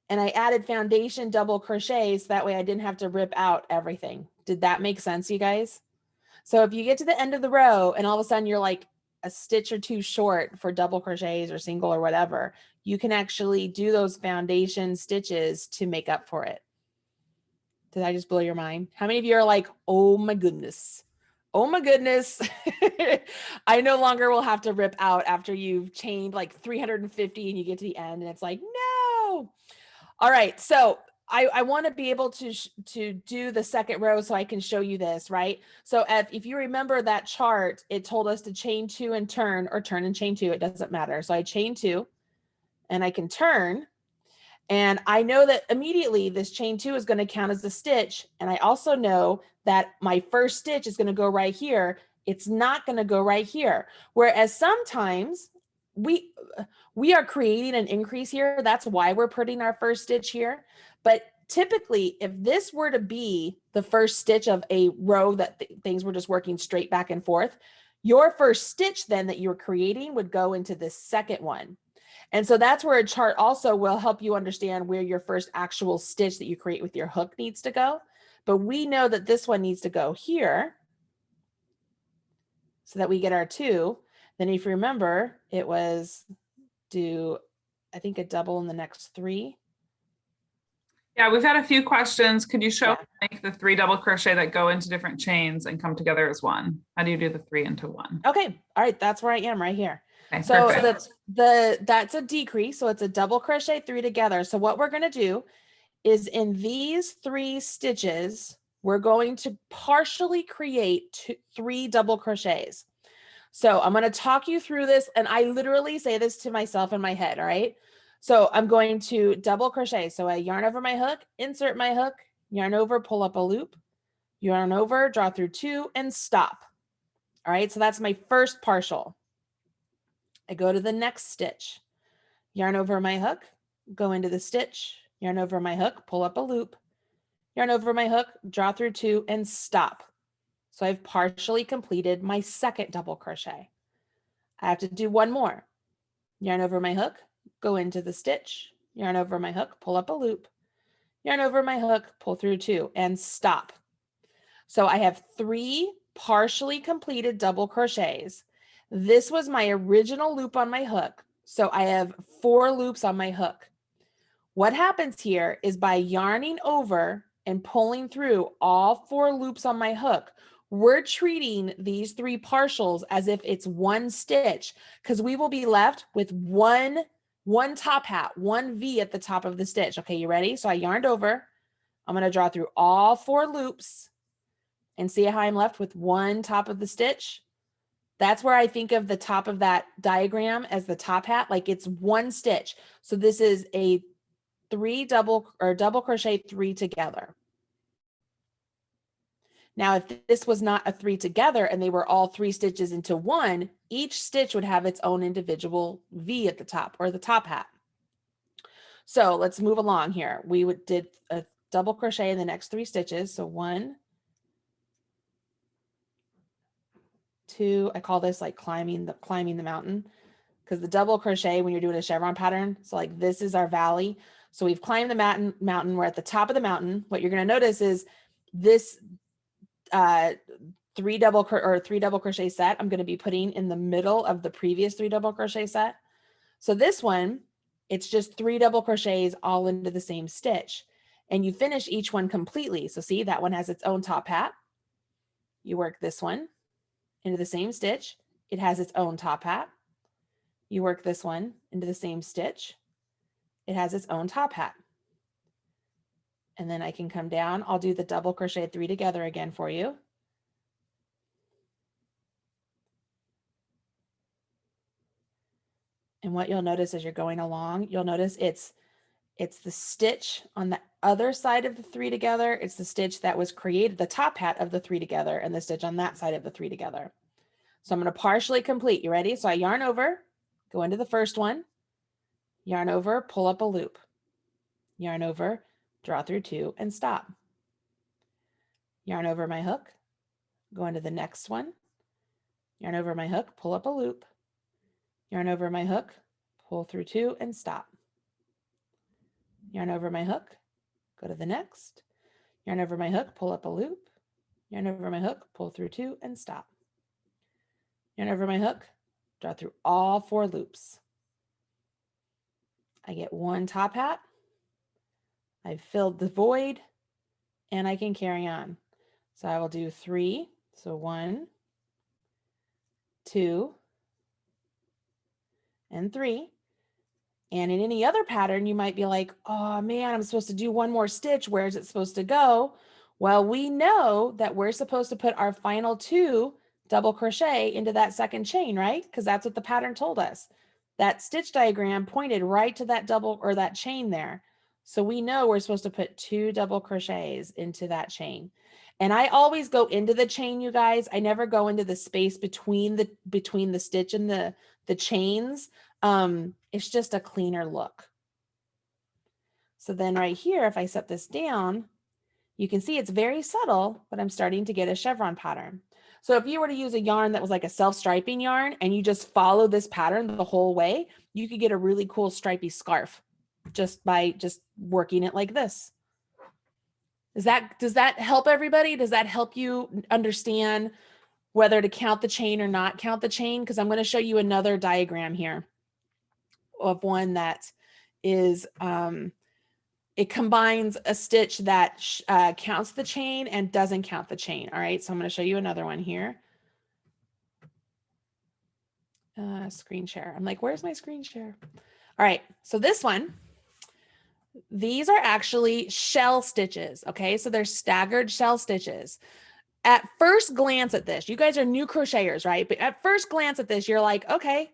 and I added foundation double crochets. That way I didn't have to rip out everything. Did that make sense, you guys? So if you get to the end of the row and all of a sudden you're like a stitch or 2 short for double crochets or single or whatever, you can actually do those foundation stitches to make up for it. Did I just blow your mind? How many of you are like, oh my goodness, oh my goodness, I no longer will have to rip out after you've chained like 350 and you get to the end and it's like, no. All right, so I want to be able to do the second row so I can show you this, right? So if you remember that chart, it told us to chain 2 and turn, or turn and chain 2, it doesn't matter. So I chain 2 and I can turn. And I know that immediately this chain 2 is going to count as a stitch. And I also know that my first stitch is going to go right here. It's not going to go right here. Whereas sometimes we are creating an increase here. That's why we're putting our first stitch here. But typically, if this were to be the first stitch of a row that things were just working straight back and forth, your first stitch then that you're creating would go into this second one. And so that's where a chart also will help you understand where your first actual stitch that you create with your hook needs to go. But we know that this one needs to go here so that we get our 2. Then if you remember, it was do, I think, a double in the next 3. Yeah, we've had a few questions. Could you show make the 3 double crochet that go into different chains and come together as one? How do you do the 3 into 1? Okay, all right, that's where I am right here. Okay, so perfect. that's a decrease, so it's a double crochet 3 together. So what we're going to do is in these 3 stitches, we're going to partially create 3 double crochets. So I'm going to talk you through this, and I literally say this to myself in my head, all right? So I'm going to double crochet. So I yarn over my hook, insert my hook, yarn over, pull up a loop, yarn over, draw through 2, and stop. All right, so that's my first partial. I go to the next stitch, yarn over my hook, go into the stitch, yarn over my hook, pull up a loop, yarn over my hook, draw through 2, and stop. So I've partially completed my second double crochet. I have to do one more. Yarn over my hook, go into the stitch, yarn over my hook, pull up a loop, yarn over my hook, pull through 2, and stop. So I have 3 partially completed double crochets. This was my original loop on my hook. So I have 4 loops on my hook. What happens here is by yarning over and pulling through all 4 loops on my hook, we're treating these 3 partials as if it's one stitch, because we will be left with one top hat, one V at the top of the stitch. Okay, you ready? So I yarned over. I'm going to draw through all 4 loops and see how I'm left with one top of the stitch. That's where I think of the top of that diagram as the top hat, like it's one stitch. So this is a double crochet 3 together. Now, if this was not a 3 together and they were all 3 stitches into one, each stitch would have its own individual V at the top, or the top hat. So let's move along here. We did a double crochet in the next 3 stitches. So 1, 2, I call this like climbing the mountain, because the double crochet when you're doing a chevron pattern, so like this is our valley. So we've climbed the mountain, we're at the top of the mountain. What you're going to notice is this 3 double crochet set I'm going to be putting in the middle of the previous 3 double crochet set. So this one, it's just 3 double crochets all into the same stitch, and you finish each one completely. So see, that one has its own top hat. You work this one into the same stitch. It has its own top hat. You work this one into the same stitch. It has its own top hat. And then I can come down. I'll do the double crochet 3 together again for you. And what you'll notice as you're going along, you'll notice it's the stitch on the other side of the 3 together. It's the stitch that was created, the top hat of the 3 together, and the stitch on that side of the 3 together. So I'm going to partially complete. You ready? So I yarn over, go into the first one, yarn over, pull up a loop, yarn over, draw through 2 and stop. Yarn over my hook, go into the next one, yarn over my hook, pull up a loop, yarn over my hook, pull through 2 and stop. Yarn over my hook, go to the next, yarn over my hook, pull up a loop, yarn over my hook, pull through 2 and stop. Yarn over my hook, draw through all 4 loops. I get 1 top hat, I've filled the void, and I can carry on. So I will do 3, so 1, 2, and 3. And in any other pattern, you might be like, oh man, I'm supposed to do 1 more stitch. Where is it supposed to go? Well, we know that we're supposed to put our final 2 double crochet into that second chain, right? Because that's what the pattern told us. That stitch diagram pointed right to that double or that chain there. So we know we're supposed to put 2 double crochets into that chain. And I always go into the chain, you guys. I never go into the space between the stitch and the chains. It's just a cleaner look. So then right here, if I set this down, you can see it's very subtle, but I'm starting to get a chevron pattern. So if you were to use a yarn that was like a self-striping yarn and you just follow this pattern the whole way, you could get a really cool stripy scarf just by just working it like this. Does that help everybody? Does that help you understand whether to count the chain or not count the chain? Because I'm going to show you another diagram here of one that is, it combines a stitch that counts the chain and doesn't count the chain. All right, so I'm going to show you another one here. Screen share. I'm like, where's my screen share? All right, so this one, these are actually shell stitches. Okay, so they're staggered shell stitches. At first glance at this, you guys are new crocheters, right? But at first glance at this, you're like, okay,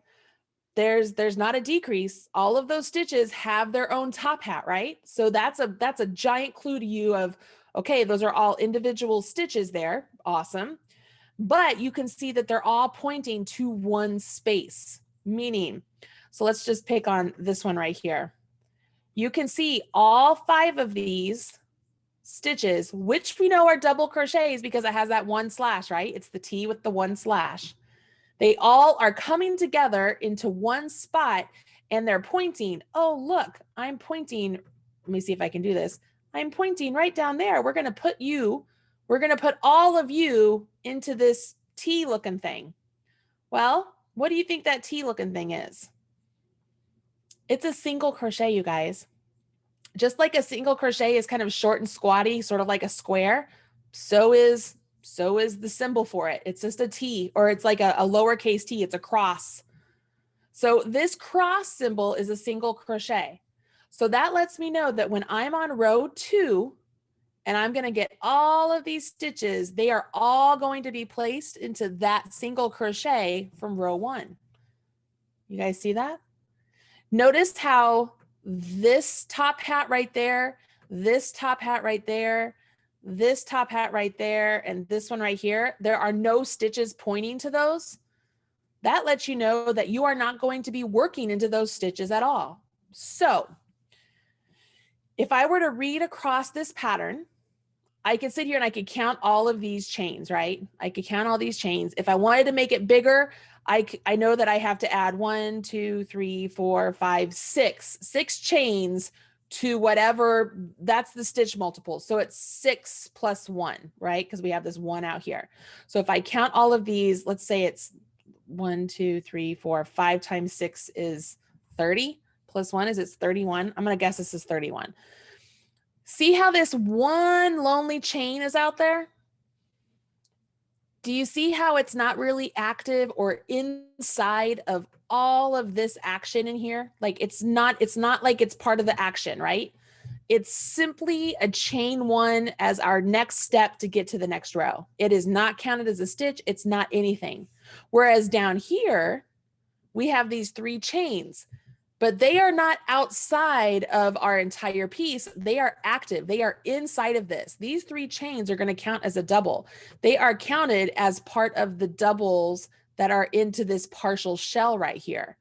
there's not a decrease. All of those stitches have their own top hat, right? So that's a giant clue to you of, okay, those are all individual stitches there. Awesome. But you can see that they're all pointing to one space, meaning, so let's just pick on this one right here. You can see all 5 of these stitches, which we know are double crochets because it has that 1 slash, right? It's the T with the 1 slash. They all are coming together into one spot and they're pointing. Oh, look, I'm pointing. Let me see if I can do this. I'm pointing right down there. We're going to put all of you into this T looking thing. Well, what do you think that T looking thing is? It's a single crochet, you guys. Just like a single crochet is kind of short and squatty, sort of like a square, so is the symbol for it. It's just a T, or it's like a lowercase t, it's a cross. So this cross symbol is a single crochet. So that lets me know that when I'm on row 2 and I'm going to get all of these stitches, they are all going to be placed into that single crochet from row 1. You guys see that? Notice how this top hat right there, this top hat right there, this top hat right there, and this one right here, there are no stitches pointing to those. That lets you know that you are not going to be working into those stitches at all. So if I were to read across this pattern, I could sit here and I could count all of these chains, right? I could count all these chains. If I wanted to make it bigger, I know that I have to add 1, 2, 3, 4, 5, 6 chains to whatever, that's the stitch multiple. So it's 6 plus 1, right? Because we have this 1 out here. So if I count all of these, let's say it's 1, 2, 3, 4, 5 times 6 is 30 plus 1 is it's 31. I'm going to guess this is 31. See how this one lonely chain is out there? Do you see how it's not really active or inside of all of this action in here? Like it's not like it's part of the action, right? It's simply a chain 1 as our next step to get to the next row. It is not counted as a stitch. It's not anything. Whereas down here, we have these 3 chains, but they are not outside of our entire piece. They are active. They are inside of this. These 3 chains are going to count as a double. They are counted as part of the doubles that are into this partial shell right here.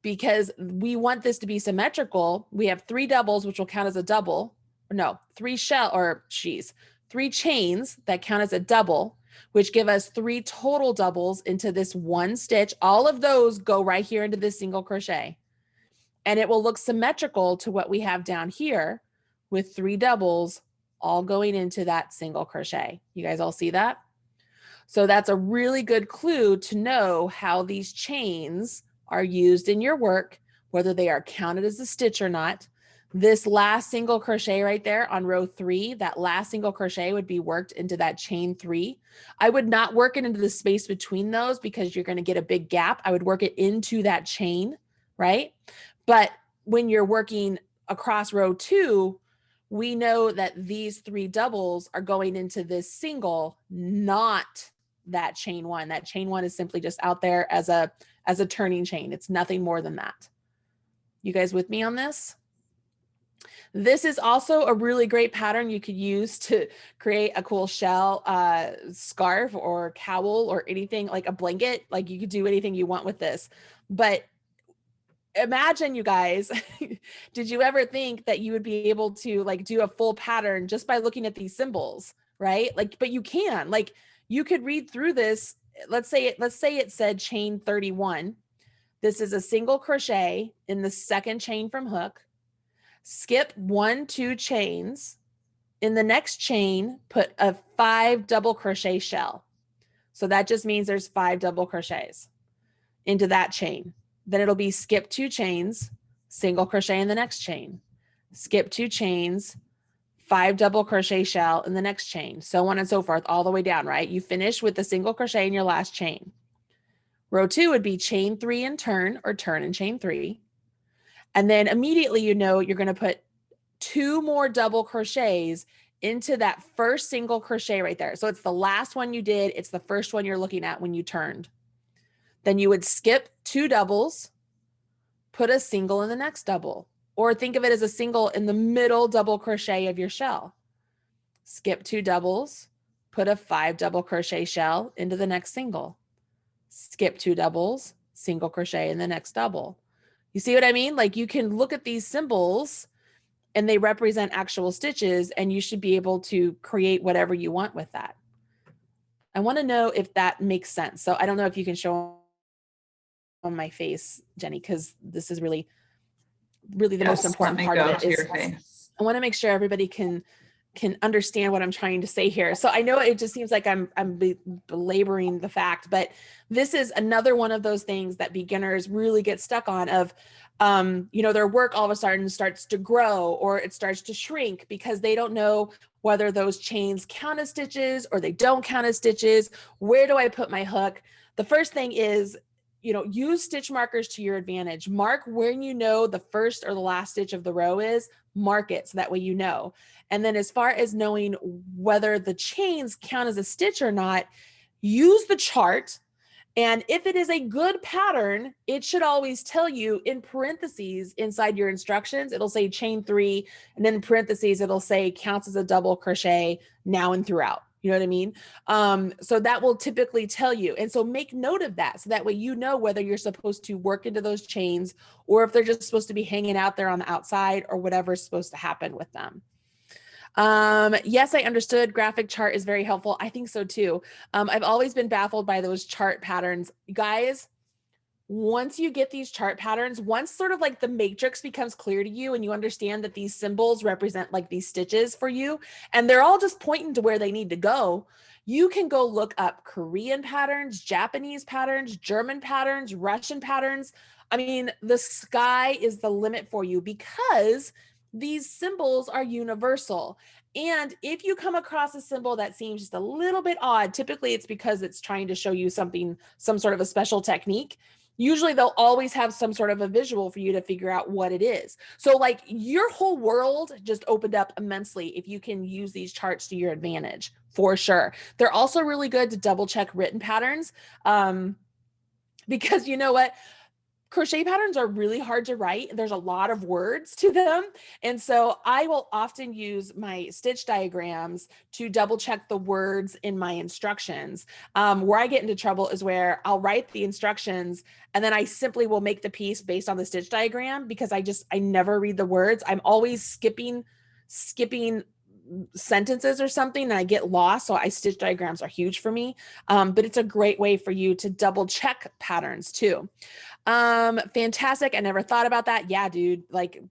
Because we want this to be symmetrical, we have 3 doubles, which will count as a double. No, 3 3 chains that count as a double, which give us 3 total doubles into this 1 stitch. All of those go right here into this single crochet. And it will look symmetrical to what we have down here with 3 doubles all going into that single crochet. You guys all see that? So that's a really good clue to know how these chains are used in your work, whether they are counted as a stitch or not. This last single crochet right there on row 3, that last single crochet would be worked into that chain 3. I would not work it into the space between those because you're going to get a big gap. I would work it into that chain, right? But when you're working across row 2, we know that these 3 doubles are going into this single, not that chain 1. That chain 1 is simply just out there as a turning chain. It's nothing more than that. You guys with me on this? This is also a really great pattern you could use to create a cool shell scarf or cowl or anything, like a blanket. Like you could do anything you want with this. But imagine, you guys, did you ever think that you would be able to like do a full pattern just by looking at these symbols, right? Like, but you can, like, you could read through this. Let's say it said chain 31. This is a single crochet in the second chain from hook. Skip 1, 2 chains. In the next chain, put a 5 double crochet shell. So that just means there's 5 double crochets into that chain. Then it'll be skip 2 chains, single crochet in the next chain, skip 2 chains, 5 double crochet shell in the next chain, so on and so forth, all the way down, right? You finish with the single crochet in your last chain. Row 2 would be chain 3 and turn, or turn and chain 3. And then immediately, you know, you're going to put 2 more double crochets into that first single crochet right there. So it's the last one you did. It's the first one you're looking at when you turned. Then you would skip 2 doubles, put a single in the next double, or think of it as a single in the middle double crochet of your shell. Skip 2 doubles, put a 5 double crochet shell into the next single. Skip 2 doubles, single crochet in the next double. You see what I mean? Like you can look at these symbols and they represent actual stitches, and you should be able to create whatever you want with that. I want to know if that makes sense. So I don't know if you can show on my face, Jenny, because this is really the most important part of it. Is I want to make sure everybody can understand what I'm trying to say here. So I know it just seems like I'm belaboring the fact, but this is another one of those things that beginners really get stuck on of, you know, their work all of a sudden starts to grow or it starts to shrink because they don't know whether those chains count as stitches or they don't count as stitches. Where do I put my hook? The first thing is, you know, use stitch markers to your advantage. Mark when you know the first or the last stitch of the row is, mark it so that way you know. And then as far as knowing whether the chains count as a stitch or not, use the chart. And if it is a good pattern, it should always tell you in parentheses inside your instructions, it'll say chain 3, and then in parentheses, it'll say counts as a double crochet now and throughout. You know what I mean? So that will typically tell you. And so make note of that. So that way, you know, whether you're supposed to work into those chains or if they're just supposed to be hanging out there on the outside or whatever's supposed to happen with them. Yes, I understood. Graphic chart is very helpful. I think so too. I've always been baffled by those chart patterns. Guys, once you get these chart patterns, once sort of like the matrix becomes clear to you and you understand that these symbols represent like these stitches for you, and they're all just pointing to where they need to go, you can go look up Korean patterns, Japanese patterns, German patterns, Russian patterns. I mean, the sky is the limit for you because these symbols are universal. And if you come across a symbol that seems just a little bit odd, typically it's because it's trying to show you something, some sort of a special technique. Usually they'll always have some sort of a visual for you to figure out what it is. So like your whole world just opened up immensely if you can use these charts to your advantage, for sure. They're also really good to double check written patterns because you know what? crochet patterns are really hard to write. There's a lot of words to them. And so I will often use my stitch diagrams to double check the words in my instructions. Where I get into trouble is where I'll write the instructions and then I simply will make the piece based on the stitch diagram because I never read the words. I'm always skipping sentences or something and I get lost. So stitch diagrams are huge for me. But it's a great way for you to double check patterns too. Fantastic. I never thought about that. Yeah, dude, like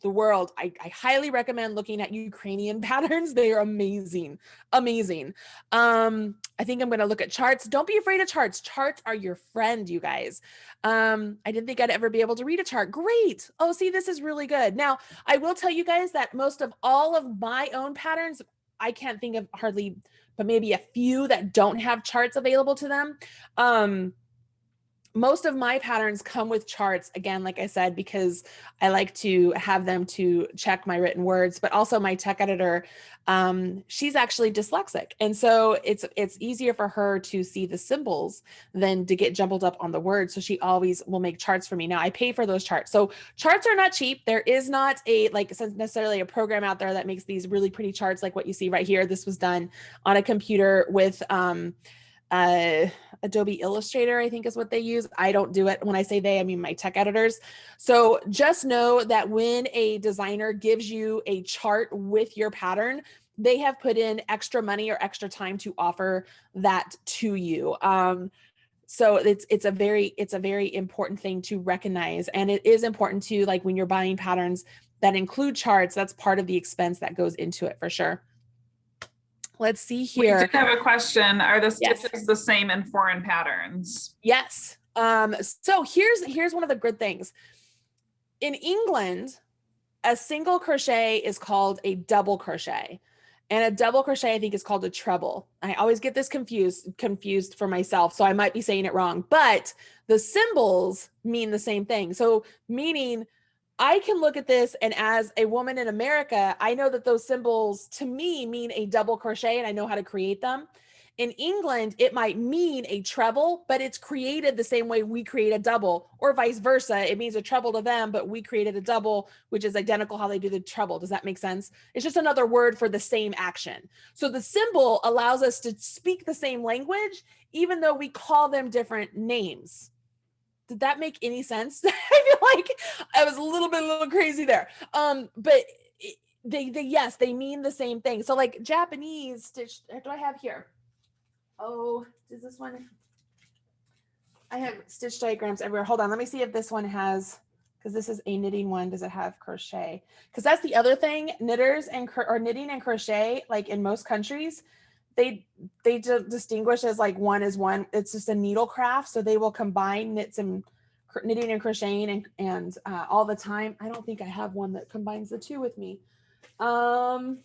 the world, I highly recommend looking at Ukrainian patterns. They are amazing. Amazing. I think I'm going to look at charts. Don't be afraid of charts. Charts are your friend, you guys. I didn't think I'd ever be able to read a chart. Great. Oh, see, this is really good. Now, I will tell you guys that most of all of my own patterns, I can't think of hardly, but maybe a few that don't have charts available to them. Most of my patterns come with charts, again, like I said, because I like to have them to check my written words, but also my tech editor, she's actually dyslexic. And so it's easier for her to see the symbols than to get jumbled up on the words. So she always will make charts for me. Now I pay for those charts. So charts are not cheap. There is not necessarily a program out there that makes these really pretty charts like what you see right here. This was done on a computer with, Adobe Illustrator, I think is what they use. I don't do it. When I say they, I mean my tech editors. So just know that when a designer gives you a chart with your pattern, they have put in extra money or extra time to offer that to you. So it's a very important thing to recognize. And it is important to, like, when you're buying patterns that include charts, that's part of the expense that goes into it for sure. Let's see here. We did have a question. Are the Yes. stitches the same in foreign patterns? Yes. So here's one of the good things. In England, a single crochet is called a double crochet. And a double crochet, I think, is called a treble. I always get this confused for myself, so I might be saying it wrong. But the symbols mean the same thing. So meaning, I can look at this, and as a woman in America, I know that those symbols to me mean a double crochet and I know how to create them. In England, it might mean a treble, but it's created the same way we create a double, or vice versa. It means a treble to them, but we created a double, which is identical how they do the treble. Does that make sense? It's just another word for the same action. So the symbol allows us to speak the same language, even though we call them different names. Did that make any sense? I feel like I was a little crazy there. But yes, they mean the same thing. So like Japanese stitch, what do I have here? Oh, does this one? I have stitch diagrams everywhere. Hold on, let me see if this one has, because this is a knitting one. Does it have crochet? Because that's the other thing. Knitters or knitting and crochet, like in most countries, they distinguish as like one is one. It's just a needle craft, so they will combine knitting and crocheting and all the time. I don't think I have one that combines the two with me. Gosh,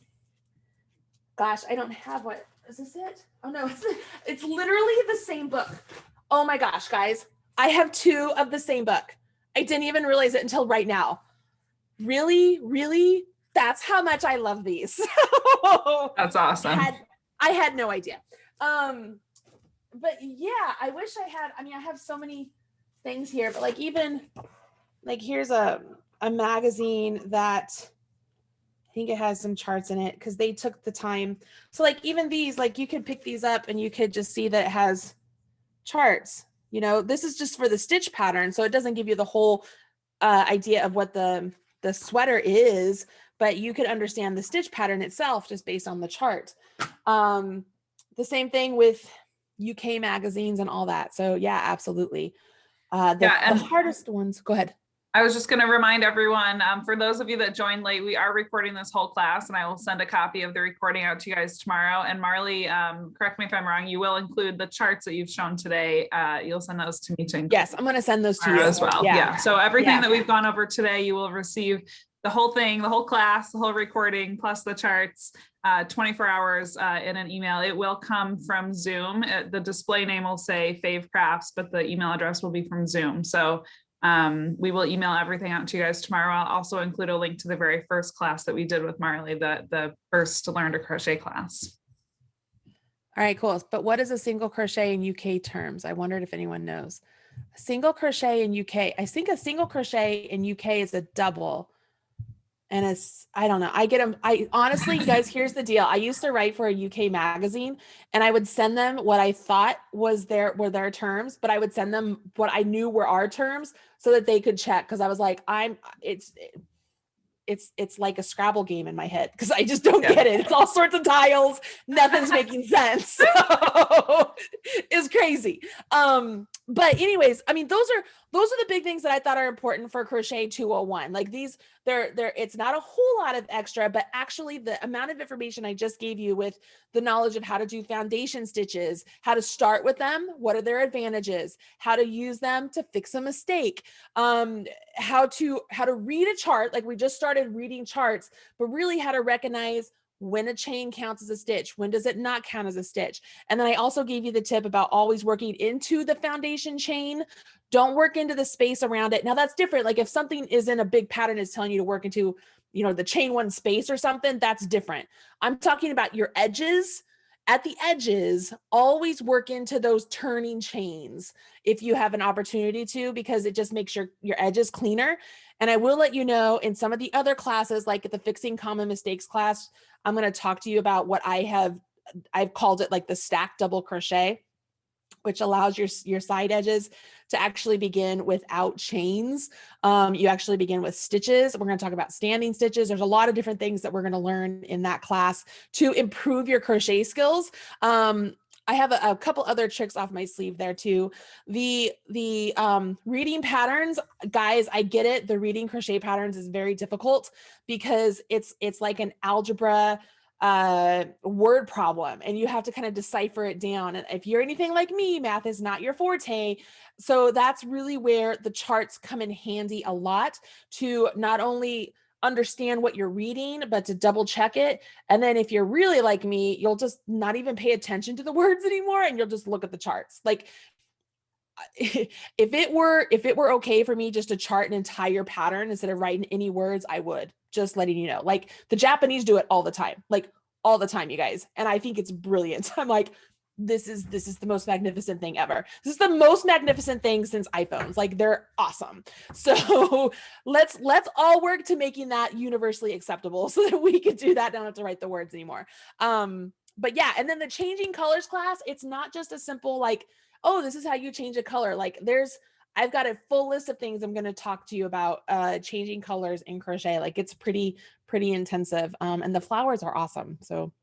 I don't have what. Is this it? Oh no, it's literally the same book. Oh my gosh, guys, I have two of the same book. I didn't even realize it until right now. Really? That's how much I love these. That's awesome. I had no idea. But yeah, I wish I had. I mean, I have so many things here, but like even like here's a magazine that I think it has some charts in it because they took the time. So like even these, like you could pick these up and you could just see that it has charts. You know, this is just for the stitch pattern, so it doesn't give you the whole idea of what the sweater is, but you could understand the stitch pattern itself just based on the chart. The same thing with UK magazines and all that. So yeah, absolutely. The hardest ones, go ahead. I was just going to remind everyone, for those of you that joined late, we are recording this whole class and I will send a copy of the recording out to you guys tomorrow. And Marley, correct me if I'm wrong, you will include the charts that you've shown today. You'll send those to me to include. Yes, I'm going to send those to you as well. Yeah. So everything that we've gone over today, you will receive the whole thing, the whole class, the whole recording, plus the charts, 24 hours in an email. It will come from Zoom. The display name will say Fave Crafts, but the email address will be from Zoom. So we will email everything out to you guys tomorrow. I'll also include a link to the very first class that we did with Marley, the first Learn to Crochet class. All right, cool. But what is a single crochet in UK terms? I wondered if anyone knows. Single crochet in UK. I think a single crochet in UK is a double. And it's, I don't know. I get them. I honestly, you guys, here's the deal. I used to write for a UK magazine and I would send them what I thought were their terms, but I would send them what I knew were our terms so that they could check. Cause I was like, it's like a Scrabble game in my head because I just don't get it. It's all sorts of tiles. Nothing's making sense. So it's crazy. But anyways, I mean, those are the big things that I thought are important for Crochet 201. Like these, it's not a whole lot of extra, but actually the amount of information I just gave you with the knowledge of how to do foundation stitches, how to start with them, what are their advantages, how to use them to fix a mistake, how to read a chart. Like we just started reading charts, but really how to recognize when a chain counts as a stitch, when does it not count as a stitch. And then I also gave you the tip about always working into the foundation chain. Don't work into the space around it. Now that's different. Like if something is in a big pattern is telling you to work into, the chain one space or something, that's different. I'm talking about your edges. At the edges, always work into those turning chains if you have an opportunity to, because it just makes your edges cleaner. And I will let you know in some of the other classes, like at the Fixing Common Mistakes class, I'm going to talk to you about what I've called it like the stack double crochet, which allows your side edges to actually begin without chains. You actually begin with stitches. We're going to talk about standing stitches. There's a lot of different things that we're going to learn in that class to improve your crochet skills. I have a couple other tricks off my sleeve there too. The reading patterns, guys, I get it. The reading crochet patterns is very difficult because it's like an algebra word problem and you have to kind of decipher it down. And if you're anything like me, math is not your forte. So that's really where the charts come in handy a lot to not only understand what you're reading, but to double check it. And then if you're really like me, you'll just not even pay attention to the words anymore and you'll just look at the charts. Like if it were okay for me just to chart an entire pattern instead of writing any words, I would. Just letting you know. Like the Japanese do it all the time, you guys. And I think it's brilliant. I'm like, this is the most magnificent thing ever. This is the most magnificent thing since iPhones. Like they're awesome. So let's all work to making that universally acceptable so that we can do that. Don't have to write the words anymore. But yeah, and then the changing colors class, it's not just a simple like, oh, this is how you change a color. Like I've got a full list of things I'm going to talk to you about changing colors in crochet. Like it's pretty intensive. And the flowers are awesome. So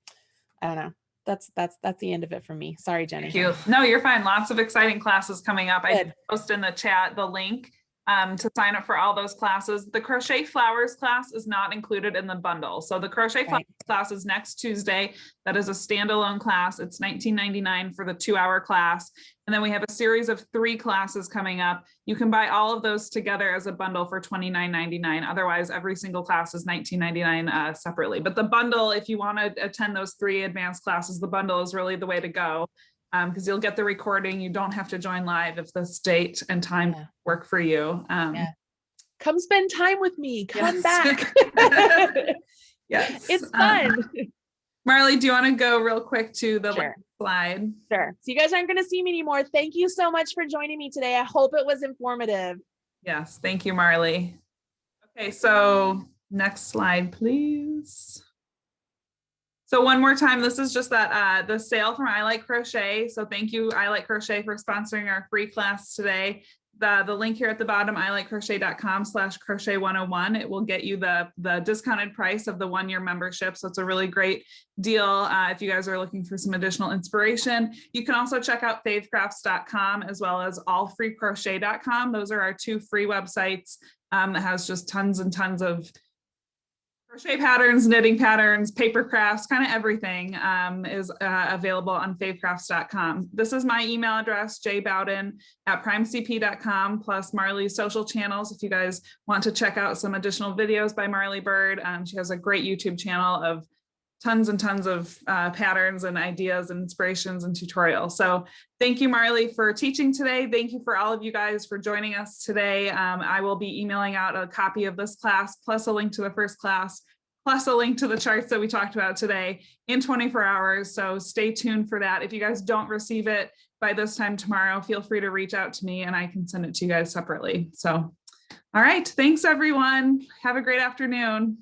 I don't know. That's the end of it for me. Sorry, Jenny. Thank you. No, you're fine. Lots of exciting classes coming up. Good. I post in the chat the link to sign up for all those classes. The Crochet Flowers class is not included in the bundle. So the Crochet Flowers class is next Tuesday. That is a standalone class. It's $19.99 for the 2-hour class. And then we have a series of 3 classes coming up. You can buy all of those together as a bundle for $29.99. Otherwise, every single class is $19.99 separately. But the bundle, if you want to attend those 3 advanced classes, the bundle is really the way to go. Because you'll get the recording. You don't have to join live if the date and time work for you. Come spend time with me. Come back. Yes. It's fun. Marley, do you want to go real quick to the last slide? Sure. So you guys aren't going to see me anymore. Thank you so much for joining me today. I hope it was informative. Yes. Thank you, Marley. Okay. So next slide, please. So one more time, this is just that the sale from I Like Crochet. So thank you, I Like Crochet, for sponsoring our free class today. The link here at the bottom, ilikecrochet.com/crochet101. It will get you the discounted price of the 1-year membership. So it's a really great deal if you guys are looking for some additional inspiration. You can also check out favecrafts.com as well as allfreecrochet.com. Those are our 2 free websites that has just tons and tons of crochet patterns, knitting patterns, paper crafts, kind of everything is available on favecrafts.com. This is my email address, jbowden@primecp.com, plus Marley's social channels. If you guys want to check out some additional videos by Marley Bird, she has a great YouTube channel of tons and tons of patterns and ideas and inspirations and tutorials. So thank you, Marley, for teaching today. Thank you for all of you guys for joining us today. I will be emailing out a copy of this class plus a link to the first class plus a link to the charts that we talked about today in 24 hours. So stay tuned for that. If you guys don't receive it by this time tomorrow, feel free to reach out to me and I can send it to you guys separately. So, all right. Thanks, everyone. Have a great afternoon.